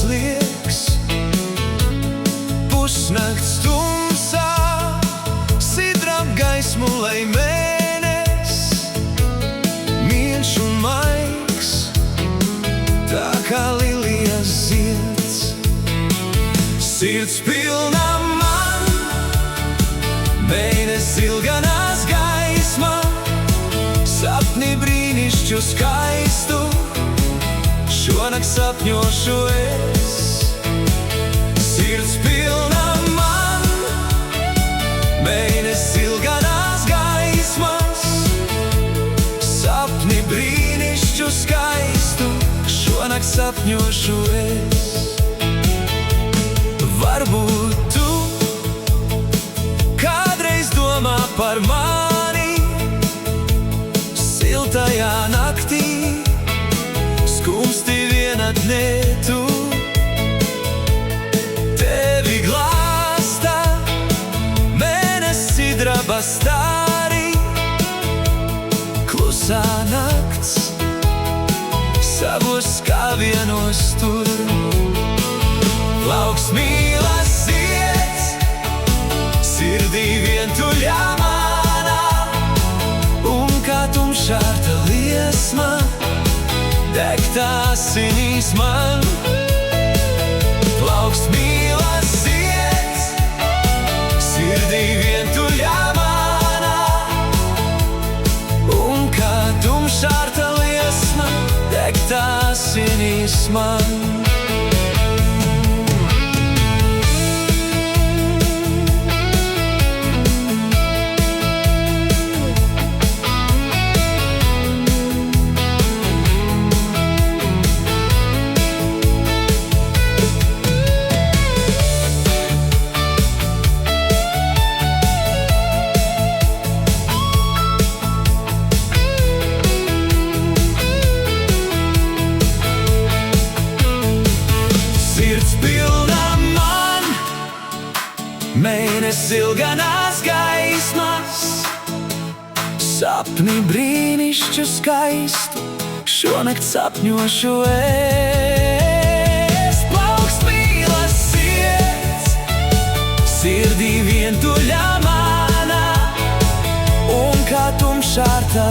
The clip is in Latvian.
sliegs, pusnakts tumsā, sidram gaismu, lai mēnes, mīļš un maigs, tā kā lilijas zieds. Sirds pilna man, mēnesis ilganās gaisma, sapni brīnišķu skaistu, šonakt sapņošu es. Sirds pilna man, mēnesis ilganās gaismas, sapni brīnišķu skaistu, šonakt sapņošu es. Varbūt tu kādreiz domā par mani siltajā naktī, skumsti vienatnē tu. Tevi glāsta mēnesis sidraba stārī, klusā nakts savos skāvienos tur. Lauks mīlas zieds, sirdī vientuļā manā, un kā tumšārta liesma, degt asinīs man. Lauks mīlas zieds, sirdī vientuļā manā, un kā tumšārta liesma, degt asinīs man. Mēnesis ilganās gaismas, sapni brīnišķu skaistu, šonakt sapņošu es. Plaukst mīlas sirds, sirdī vientuļā manā, un kā tumšārta